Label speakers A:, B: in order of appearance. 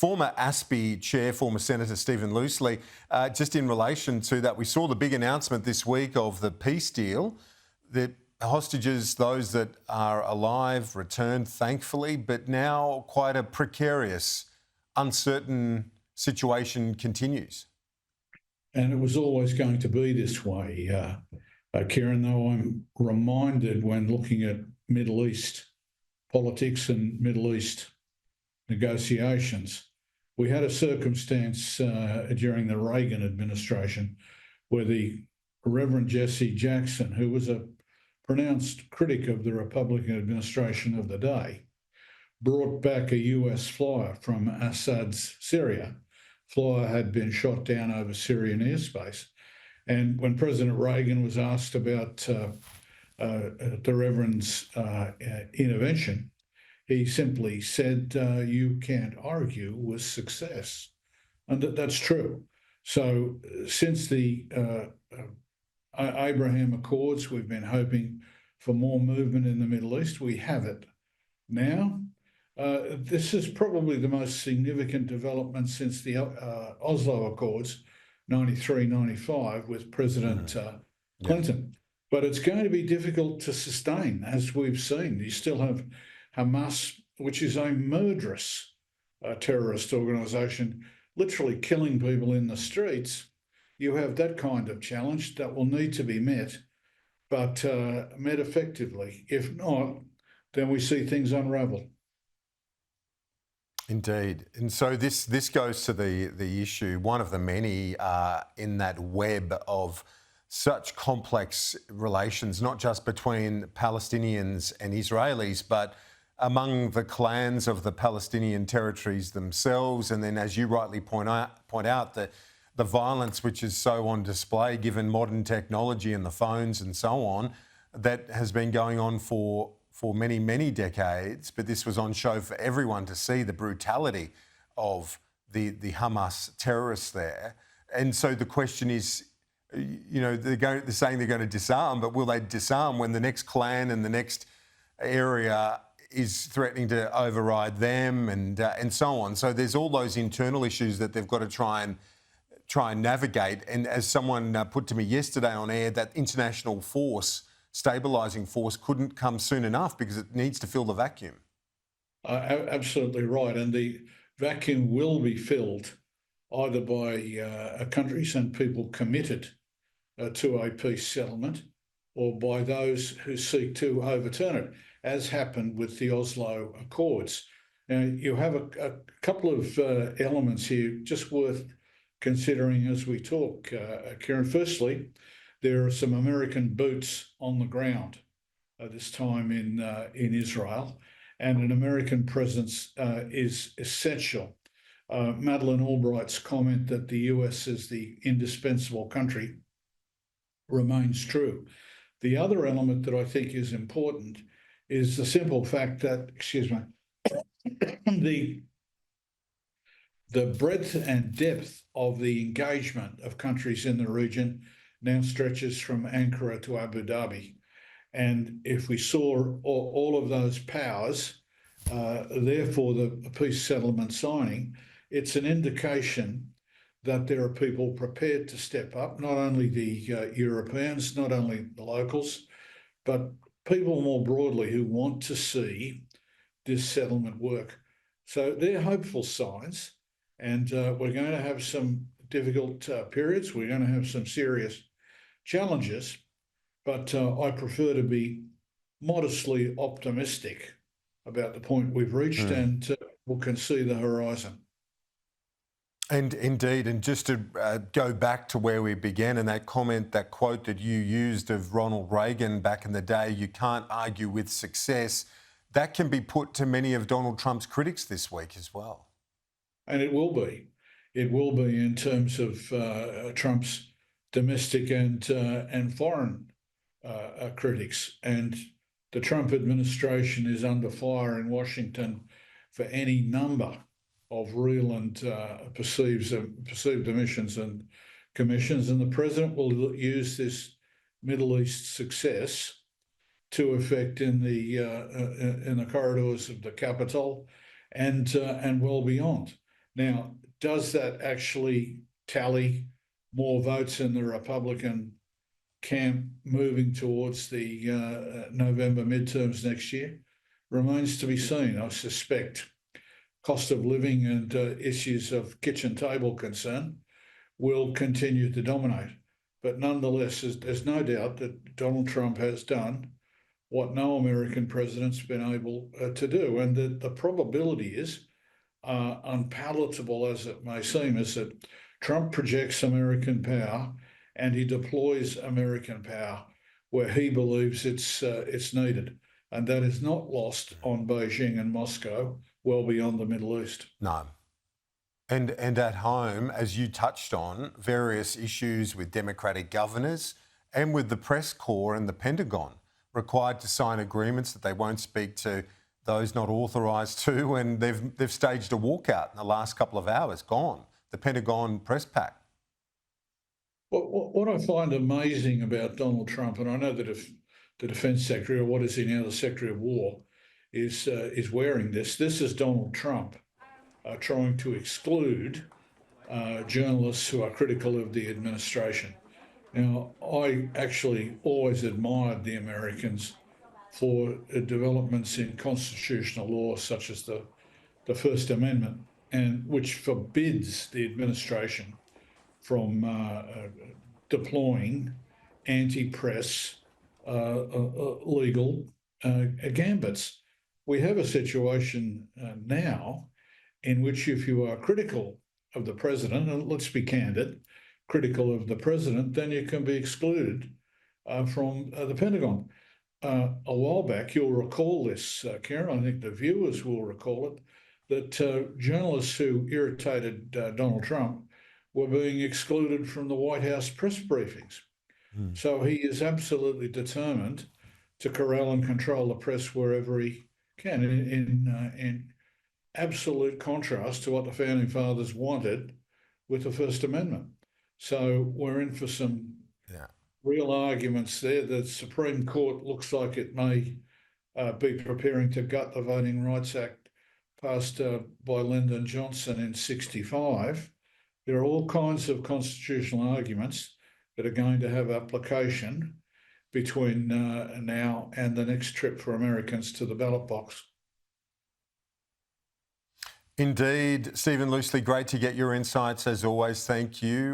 A: former ASPI Chair, former Senator Stephen Loosley, just in relation to that, we saw the big announcement this week of the peace deal that hostages, those that are alive, returned thankfully, but now quite a precarious, uncertain situation continues.
B: And it was always going to be this way, Kieran, though I'm reminded when looking at Middle East politics and Middle East negotiations, we had a circumstance during the Reagan administration where the Reverend Jesse Jackson, who was a pronounced critic of the Republican administration of the day, brought back a US flyer from Assad's Syria. Flyer had been shot down over Syrian airspace. And when President Reagan was asked about the Reverend's intervention, he simply said, you can't argue with success. And that's true. So since the Abraham Accords, we've been hoping for more movement in the Middle East. We have it now. This is probably the most significant development since the Oslo Accords, 93, 95, with President Clinton. But it's going to be difficult to sustain, as we've seen. You still have Hamas, which is a murderous terrorist organisation, literally killing people in the streets. You have that kind of challenge that will need to be met, but met effectively. If not, then we see things unravel.
A: Indeed. And so this goes to the issue, one of the many in that web of such complex relations, not just between Palestinians and Israelis, but among the clans of the Palestinian territories themselves. And then, as you rightly point out, the violence which is so on display given modern technology and the phones and so on, that has been going on for many, many decades, but this was on show for everyone to see, the brutality of the Hamas terrorists there. And so the question is, you know, they're saying they're going to disarm, but will they disarm when the next clan and the next area is threatening to override them and so on? So there's all those internal issues that they've got to try and navigate. And as someone put to me yesterday on air, that international force, stabilising force, couldn't come soon enough because it needs to fill the vacuum.
B: Absolutely right. And the vacuum will be filled either by countries and people committed to a peace settlement, or by those who seek to overturn it, as happened with the Oslo Accords. Now, you have a couple of elements here just worth considering as we talk, Kieran. Firstly, there are some American boots on the ground at this time in Israel, and an American presence is essential. Madeleine Albright's comment that the US is the indispensable country remains true. The other element that I think is important is the simple fact that, the breadth and depth of the engagement of countries in the region now stretches from Ankara to Abu Dhabi. And if we saw all of those powers, therefore the peace settlement signing, it's an indication that there are people prepared to step up, not only the Europeans, not only the locals, but people more broadly who want to see this settlement work. So they're hopeful signs, and we're going to have some difficult periods. We're going to have some serious challenges, but I prefer to be modestly optimistic about the point we've reached, and we can see the horizon.
A: And indeed, and just to go back to where we began and that comment, that quote that you used of Ronald Reagan back in the day, you can't argue with success, that can be put to many of Donald Trump's critics this week as well.
B: And it will be. It will be in terms of Trump's domestic and foreign critics. And the Trump administration is under fire in Washington for any number of real and perceived omissions and commissions. And the president will use this Middle East success to effect in the corridors of the Capitol and well beyond. Now, does that actually tally more votes in the Republican camp moving towards the November midterms next year? Remains to be seen. I suspect cost of living and issues of kitchen table concern will continue to dominate. But nonetheless, there's no doubt that Donald Trump has done what no American president's been able to do. And the probability is, unpalatable as it may seem, is that Trump projects American power and he deploys American power where he believes it's needed. And that is not lost on Beijing and Moscow, well beyond the Middle East.
A: No. And at home, as you touched on, various issues with Democratic governors and with the press corps and the Pentagon required to sign agreements that they won't speak to those not authorised to, and they've staged a walkout in the last couple of hours. Gone. The Pentagon press pack.
B: What I find amazing about Donald Trump, and I know that if the Defence Secretary, or what is he now, the Secretary of War, is wearing this. This is Donald Trump trying to exclude journalists who are critical of the administration. Now, I actually always admired the Americans for developments in constitutional law, such as the First Amendment, and which forbids the administration from deploying anti-press legal gambits. We have a situation now in which, if you are critical of the president, and let's be candid, critical of the president, then you can be excluded from the Pentagon. A while back, you'll recall this, Karen, I think the viewers will recall it, that journalists who irritated Donald Trump were being excluded from the White House press briefings. So he is absolutely determined to corral and control the press wherever he can, in absolute contrast to what the Founding Fathers wanted with the First Amendment. So we're in for some real arguments there. The Supreme Court looks like it may be preparing to gut the Voting Rights Act passed by Lyndon Johnson in '65. There are all kinds of constitutional arguments that are going to have application between now and the next trip for Americans to the ballot box.
A: Indeed. Stephen Loosley, great to get your insights as always. Thank you.